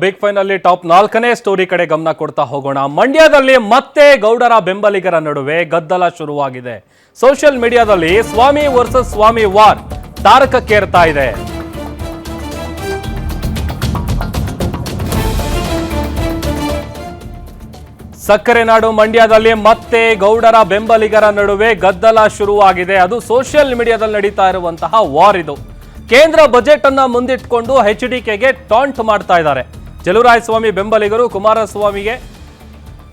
Big fine ಅಲ್ಲಿ top 4ನೇ story ಕಡೆ ಗಮನ ಕೊಡ್ತಾ ಹೋಗೋಣ. ಮಂಡ್ಯದಲ್ಲಿ ಮತ್ತೆ ಗೌಡರ ಬೆಂಬಲಿಗರ ನಡುವೆ ಗದ್ದಲ ಶುರುವಾಗಿದೆ. ಸೋಷಿಯಲ್ ಮೀಡಿಯಾದಲ್ಲಿ ಸ್ವಾಮಿ ವರ್ಸಸ್ ಸ್ವಾಮಿ ವಾರ್ ತಾರಕಕ್ಕೇರ್ತಾ ಇದೆ. ಸಕ್ಕರೆ ನಾಡು ಮಂಡ್ಯದಲ್ಲಿ ಮತ್ತೆ ಗೌಡರ ಬೆಂಬಲಿಗರ ನಡುವೆ ಗದ್ದಲ ಶುರುವಾಗಿದೆ. ಅದು ಸೋಷಿಯಲ್ ಮೀಡಿಯಾದಲ್ಲಿ ನಡೀತಾ ಇರುವಂತಹ ವಾರ್ ಇದು. ಕೇಂದ್ರ ಬಜೆಟ್ ಅನ್ನ ಮುಂದಿಟ್ಕೊಂಡು HDKಗೆ ಟಾಂಟ್ ಮಾಡ್ತಾ ಇದ್ದಾರೆ. ಚಲುವರಾಯಸ್ವಾಮಿ ಬೆಂಬಲಿಗರು ಕುಮಾರಸ್ವಾಮಿಗೆ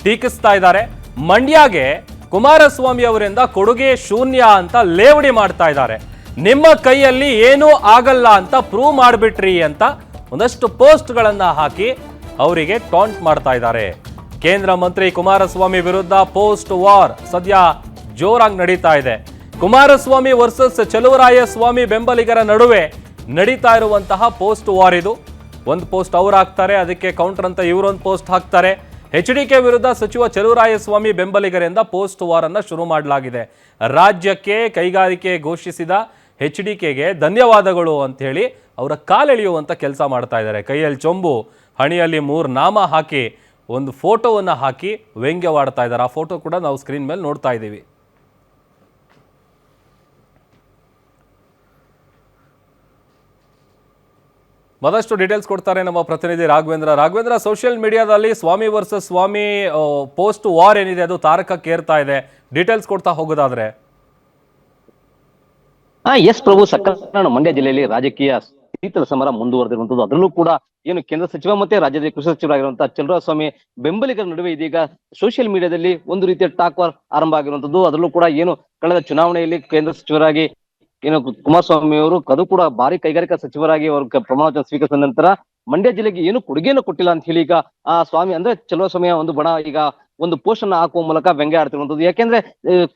ಟೀಕಿಸ್ತಾ ಇದ್ದಾರೆ. ಮಂಡ್ಯಗೆ ಕುಮಾರಸ್ವಾಮಿ ಅವರಿಂದ ಕೊಡುಗೆ ಶೂನ್ಯ ಅಂತ ಲೇವಡಿ ಮಾಡ್ತಾ ಇದ್ದಾರೆ. ನಿಮ್ಮ ಕೈಯಲ್ಲಿ ಏನೂ ಆಗಲ್ಲ ಅಂತ ಪ್ರೂವ್ ಮಾಡಿಬಿಟ್ರಿ ಅಂತ ಒಂದಷ್ಟು ಪೋಸ್ಟ್ಗಳನ್ನ ಹಾಕಿ ಅವರಿಗೆ ಟಾಂಟ್ ಮಾಡ್ತಾ ಇದ್ದಾರೆ. ಕೇಂದ್ರ ಮಂತ್ರಿ ಕುಮಾರಸ್ವಾಮಿ ವಿರುದ್ಧ ಪೋಸ್ಟ್ ವಾರ್ ಸದ್ಯ ಜೋರಾಗಿ ನಡೀತಾ ಇದೆ. ಕುಮಾರಸ್ವಾಮಿ ವರ್ಸಸ್ ಚಲುವರಾಯಸ್ವಾಮಿ ಬೆಂಬಲಿಗರ ನಡುವೆ ನಡೀತಾ ಇರುವಂತಹ ಪೋಸ್ಟ್ ವಾರ್ ಇದು. ಒಂದು ಪೋಸ್ಟ್ ಅವ್ರು ಹಾಕ್ತಾರೆ, ಅದಕ್ಕೆ ಕೌಂಟರ್ ಅಂತ ಇವರೊಂದು ಪೋಸ್ಟ್ ಹಾಕ್ತಾರೆ. HDK ವಿರುದ್ಧ ಸಚಿವ ಚಲುವರಾಯಸ್ವಾಮಿ ಬೆಂಬಲಿಗರಿಂದ ಪೋಸ್ಟ್ ವಾರ್ ಅನ್ನ ಶುರು ಮಾಡಲಾಗಿದೆ. ರಾಜ್ಯಕ್ಕೆ ಕೈಗಾರಿಕೆ ಘೋಷಿಸಿದ HDKಗೆ ಧನ್ಯವಾದಗಳು ಅಂತ ಹೇಳಿ ಅವರ ಕಾಲೆಳೆಯುವಂತ ಕೆಲಸ ಮಾಡ್ತಾ ಇದ್ದಾರೆ. ಕೈಯಲ್ಲಿ ಚೊಂಬು, ಹಣಿಯಲ್ಲಿ 3 ನಾಮ ಹಾಕಿ ಒಂದು ಫೋಟೋವನ್ನು ಹಾಕಿ ವ್ಯಂಗ್ಯವಾಡ್ತಾ ಇದ್ದಾರೆ. ಆ ಫೋಟೋ ಕೂಡ ನಾವು ಸ್ಕ್ರೀನ್ ಮೇಲೆ ನೋಡ್ತಾ ಇದ್ದೀವಿ. ಮತ್ತಷ್ಟು ಡೀಟೇಲ್ಸ್ ಕೊಡ್ತಾರೆ ನಮ್ಮ ಪ್ರತಿನಿಧಿ ರಾಘವೇಂದ್ರ. ಸೋಷಿಯಲ್ ಮೀಡಿಯಾದಲ್ಲಿ ಸ್ವಾಮಿ ವರ್ಸಸ್ ಸ್ವಾಮಿ ಪೋಸ್ಟ್ ವಾರ್ ಏನಿದೆ ಅದು ತಾರಕಕ್ಕೇರ್ತಾ ಇದೆ. ಡೀಟೇಲ್ಸ್ ಕೊಡ್ತಾ ಹೋಗೋದಾದ್ರೆ ಎಸ್ ಪ್ರಭು, ಸಕ್ಕರೆ ಮಂಡ್ಯ ಜಿಲ್ಲೆಯಲ್ಲಿ ರಾಜಕೀಯ ಶೀತಲ ಸಮರ ಮುಂದುವರೆದಿರುವಂತದ್ದು. ಅದರಲ್ಲೂ ಕೂಡ ಏನು ಕೇಂದ್ರ ಸಚಿವ ಮತ್ತೆ ರಾಜ್ಯದ ಕೃಷಿ ಸಚಿವರಾಗಿರುವಂತಹ ಚಲುವರಾಯಸ್ವಾಮಿ ಬೆಂಬಲಿಗರ ನಡುವೆ ಇದೀಗ ಸೋಷಿಯಲ್ ಮೀಡಿಯಾದಲ್ಲಿ ಒಂದು ರೀತಿಯ ಟಾಕ್ ವಾರ್ ಆರಂಭ ಆಗಿರುವಂತದ್ದು. ಅದರಲ್ಲೂ ಕೂಡ ಏನು ಕಳೆದ ಚುನಾವಣೆಯಲ್ಲಿ ಕೇಂದ್ರ ಸಚಿವರಾಗಿ ಏನು ಕುಮಾರಸ್ವಾಮಿ ಅವರು ಅದು ಕೂಡ ಭಾರಿ ಕೈಗಾರಿಕಾ ಸಚಿವರಾಗಿ ಅವರು ಪ್ರಮಾಣ ವಚನ ಸ್ವೀಕರಿಸಿದ ನಂತರ ಮಂಡ್ಯ ಜಿಲ್ಲೆಗೆ ಏನು ಕೊಡುಗೆಯನ್ನು ಕೊಟ್ಟಿಲ್ಲ ಅಂತ ಹೇಳಿ ಈಗ ಆ ಸ್ವಾಮಿ ಅಂದ್ರೆ ಚಲುವರಾಯಸ್ವಾಮಿಯ ಒಂದು ಬಣ ಈಗ ಒಂದು ಪೋಸ್ಟ್ ಅನ್ನ ಹಾಕುವ ಮೂಲಕ ವ್ಯಂಗ್ಯ ಆಡ್ತಿರುವಂತದ್ದು. ಯಾಕೆಂದ್ರೆ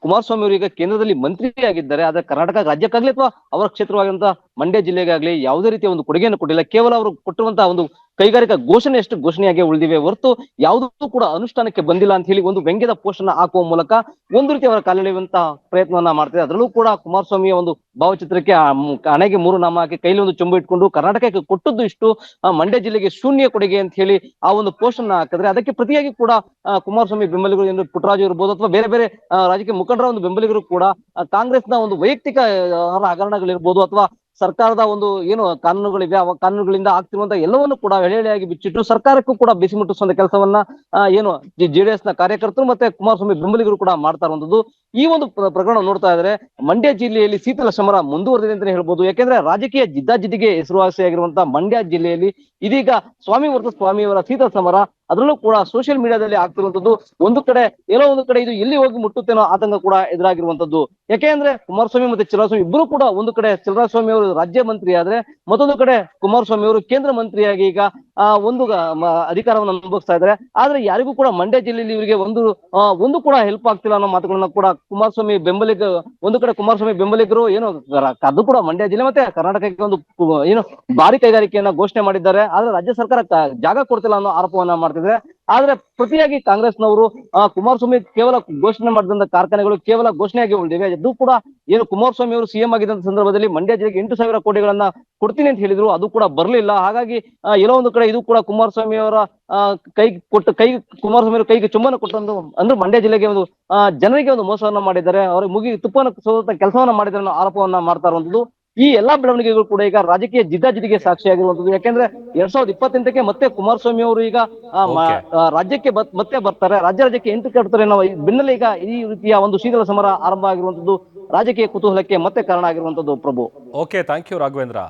ಕುಮಾರಸ್ವಾಮಿ ಅವರು ಈಗ ಕೇಂದ್ರದಲ್ಲಿ ಮಂತ್ರಿ ಆಗಿದ್ದಾರೆ, ಆದ್ರೆ ಕರ್ನಾಟಕ ರಾಜ್ಯಕ್ಕಾಗ್ಲಿ ಅಥವಾ ಅವರ ಕ್ಷೇತ್ರವಾಗಿರುವಂತಹ ಮಂಡ್ಯ ಜಿಲ್ಲೆಗಾಗ್ಲಿ ಯಾವುದೇ ರೀತಿಯ ಒಂದು ಕೊಡುಗೆಯನ್ನು ಕೊಟ್ಟಿಲ್ಲ. ಕೇವಲ ಅವರು ಕೊಟ್ಟಿರುವಂತಹ ಒಂದು ಕೈಗಾರಿಕಾ ಘೋಷಣೆ ಎಷ್ಟು ಘೋಷಣೆಯಾಗಿ ಉಳಿದಿವೆ ಹೊರತು ಯಾವುದೂ ಕೂಡ ಅನುಷ್ಠಾನಕ್ಕೆ ಬಂದಿಲ್ಲ ಅಂತ ಹೇಳಿ ಒಂದು ವ್ಯಂಗ್ಯದ ಪೋಸ್ಟ್ ಅನ್ನ ಹಾಕುವ ಮೂಲಕ ಒಂದು ರೀತಿ ಅವರ ಕಾಲೆಳೆಯುವಂತಹ ಪ್ರಯತ್ನವನ್ನ ಮಾಡ್ತಿದೆ. ಅದರಲ್ಲೂ ಕೂಡ ಕುಮಾರಸ್ವಾಮಿಯ ಒಂದು ಭಾವಚಿತ್ರಕ್ಕೆ ಹಣೆಗೆ 3 ನಾಮ ಹಾಕಿ ಕೈಲಿ ಒಂದು ಚೊಂಬು ಇಟ್ಕೊಂಡು ಕರ್ನಾಟಕಕ್ಕೆ ಕೊಟ್ಟದ್ದು ಇಷ್ಟು, ಮಂಡ್ಯ ಜಿಲ್ಲೆಗೆ ಶೂನ್ಯ ಕೊಡುಗೆ ಅಂತ ಹೇಳಿ ಆ ಒಂದು ಪೋಸ್ಟ್ ಅನ್ನ ಹಾಕಿದ್ರೆ ಅದಕ್ಕೆ ಪ್ರತಿಯಾಗಿ ಕೂಡ ಕುಮಾರಸ್ವಾಮಿ ಬೆಂಬಲಿಗರು ಏನು ಪುಟ್ಟರಾಜು ಇರ್ಬೋದು ಅಥವಾ ಬೇರೆ ಬೇರೆ ರಾಜಕೀಯ ಮುಖಂಡರ ಒಂದು ಬೆಂಬಲಿಗರು ಕೂಡ ಕಾಂಗ್ರೆಸ್ನ ಒಂದು ವೈಯಕ್ತಿಕ ಹಗರಣಗಳಿರ್ಬೋದು ಅಥವಾ ಸರ್ಕಾರದ ಒಂದು ಏನು ಕಾನೂನುಗಳಿವೆ ಆ ಕಾನೂನುಗಳಿಂದ ಆಗ್ತಿರುವಂತಹ ಎಲ್ಲವನ್ನು ಕೂಡ ಎಳೆಯಾಗಿ ಬಿಚ್ಚಿಟ್ಟು ಸರ್ಕಾರಕ್ಕೂ ಕೂಡ ಬಿಸಿ ಮುಟ್ಟಿಸುವಂತ ಕೆಲಸವನ್ನ ಏನು JDS ನ ಕಾರ್ಯಕರ್ತರು ಮತ್ತೆ ಕುಮಾರಸ್ವಾಮಿ ಬೆಂಬಲಿಗರು ಕೂಡ ಮಾಡ್ತಾ ಇರುವಂತದ್ದು. ಈ ಒಂದು ಪ್ರಕರಣ ನೋಡ್ತಾ ಇದ್ರೆ ಮಂಡ್ಯ ಜಿಲ್ಲೆಯಲ್ಲಿ ಶೀತಲ ಸಮರ ಮುಂದುವರೆದಿದೆ ಅಂತಾನೆ ಹೇಳ್ಬೋದು. ಯಾಕೆಂದ್ರೆ ರಾಜಕೀಯ ಜಿದ್ದಾಜಿದ್ದಿಗೆ ಹೆಸರುವಾಸಿಯಾಗಿರುವಂತಹ ಮಂಡ್ಯ ಜಿಲ್ಲೆಯಲ್ಲಿ ಇದೀಗ ಸ್ವಾಮಿ ವರ್ಸಸ್ ಸ್ವಾಮಿಯವರ ಶೀತಲ ಸಮರ ಅದರಲ್ಲೂ ಕೂಡ ಸೋಷಿಯಲ್ ಮೀಡಿಯಾದಲ್ಲಿ ಆಗ್ತಿರುವಂತದ್ದು. ಒಂದು ಕಡೆ ಎಲ್ಲೋ ಒಂದು ಕಡೆ ಇದು ಎಲ್ಲಿ ಹೋಗಿ ಮುಟ್ಟುತ್ತೇನೋ ಆತಂಕ ಕೂಡ ಎದುರಾಗಿರುವಂತದ್ದು. ಯಾಕೆಂದ್ರೆ ಕುಮಾರಸ್ವಾಮಿ ಮತ್ತೆ ಚಲುವರಾಯಸ್ವಾಮಿ ಇಬ್ಬರು ಕೂಡ ಒಂದು ಕಡೆ ಚಲುವರಾಯಸ್ವಾಮಿ ಅವರು ರಾಜ್ಯ ಮಂತ್ರಿ ಆದ್ರೆ ಮತ್ತೊಂದು ಕಡೆ ಕುಮಾರಸ್ವಾಮಿ ಅವರು ಕೇಂದ್ರ ಮಂತ್ರಿಯಾಗಿ ಈಗ ಒಂದು ಅಧಿಕಾರವನ್ನು ಅನುಭವಿಸ್ತಾ ಇದ್ದಾರೆ. ಆದ್ರೆ ಯಾರಿಗೂ ಕೂಡ ಮಂಡ್ಯ ಜಿಲ್ಲೆಯಲ್ಲಿ ಇವರಿಗೆ ಒಂದು ಕೂಡ ಹೆಲ್ಪ್ ಆಗ್ತಿಲ್ಲ ಅನ್ನೋ ಮಾತುಗಳನ್ನ ಕೂಡ ಕುಮಾರಸ್ವಾಮಿ ಒಂದು ಕಡೆ ಕುಮಾರಸ್ವಾಮಿ ಬೆಂಬಲಿಗರು ಏನು ಅದು ಕೂಡ ಮಂಡ್ಯ ಜಿಲ್ಲೆ ಮತ್ತೆ ಕರ್ನಾಟಕಕ್ಕೆ ಒಂದು ಏನು ಭಾರಿ ಕೈಗಾರಿಕೆಯನ್ನ ಘೋಷಣೆ ಮಾಡಿದ್ದಾರೆ. ಆದ್ರೆ ರಾಜ್ಯ ಸರ್ಕಾರ ಜಾಗ ಕೊಡ್ತಿಲ್ಲ ಅನ್ನೋ ಆರೋಪವನ್ನ ಮಾಡ್ತಿದ್ರೆ. ಆದ್ರೆ ಪ್ರತಿಯಾಗಿ ಕಾಂಗ್ರೆಸ್ನವರು ಕುಮಾರಸ್ವಾಮಿ ಕೇವಲ ಘೋಷಣೆ ಮಾಡಿದಂತ ಕಾರ್ಖಾನೆಗಳು ಕೇವಲ ಘೋಷಣೆಯಾಗಿ ಉಳಿದಿವೆ. ಅದು ಕೂಡ ಏನು ಕುಮಾರಸ್ವಾಮಿ ಅವರು CM ಆಗಿದ್ದಂತ ಸಂದರ್ಭದಲ್ಲಿ ಮಂಡ್ಯ ಜಿಲ್ಲೆಗೆ 8,000 ಕೋಟಿಗಳನ್ನ ಕೊಡ್ತೀನಿ ಅಂತ ಹೇಳಿದ್ರು, ಅದು ಕೂಡ ಬರ್ಲಿಲ್ಲ. ಹಾಗಾಗಿ ಎಲ್ಲೋ ಒಂದು ಕಡೆ ಇದು ಕೂಡ ಕುಮಾರಸ್ವಾಮಿ ಅವರ ಕುಮಾರಸ್ವಾಮಿ ಅವರ ಕೈಗೆ ಚುಂಬನ ಕೊಟ್ಟಂದು ಅಂದ್ರೆ ಮಂಡ್ಯ ಜಿಲ್ಲೆಗೆ ಒಂದು ಜನರಿಗೆ ಒಂದು ಮೋಸವನ್ನ ಮಾಡಿದ್ದಾರೆ, ಅವ್ರಿಗೆ ತುಪ್ಪನ ಸೋದಂತ ಕೆಲಸವನ್ನ ಮಾಡಿದ್ದಾರೆ ಅನ್ನೋ ಆರೋಪವನ್ನ ಮಾಡ್ತಾ ಇರುವಂತದ್ದು. ಈ ಎಲ್ಲಾ ಬೆಳವಣಿಗೆಗಳು ಕೂಡ ಈಗ ರಾಜಕೀಯ ಜಿದ್ದಾಜಿದ್ದಿಗೆ ಸಾಕ್ಷಿಯಾಗಿರುವಂತದ್ದು. ಯಾಕೆಂದ್ರೆ 2028ಕ್ಕೆ ಮತ್ತೆ ಕುಮಾರಸ್ವಾಮಿ ಅವರು ಈಗ ರಾಜ್ಯಕ್ಕೆ ಮತ್ತೆ ಬರ್ತಾರೆ, ರಾಜ್ಯಕ್ಕೆ ಎಂಟ್ರಿ ಕಟ್ತಾರೆ ಅನ್ನೋ ಬೆನ್ನಲ್ಲೇ ಈಗ ಈ ರೀತಿಯ ಒಂದು ಶೀತಲ ಸಮರ ಆರಂಭ ಆಗಿರುವಂತದ್ದು ರಾಜಕೀಯ ಕುತೂಹಲಕ್ಕೆ ಮತ್ತೆ ಕಾರಣ ಆಗಿರುವಂತದ್ದು. ಪ್ರಭು, ಓಕೆ, ಥ್ಯಾಂಕ್ ಯು ರಾಘವೇಂದ್ರ.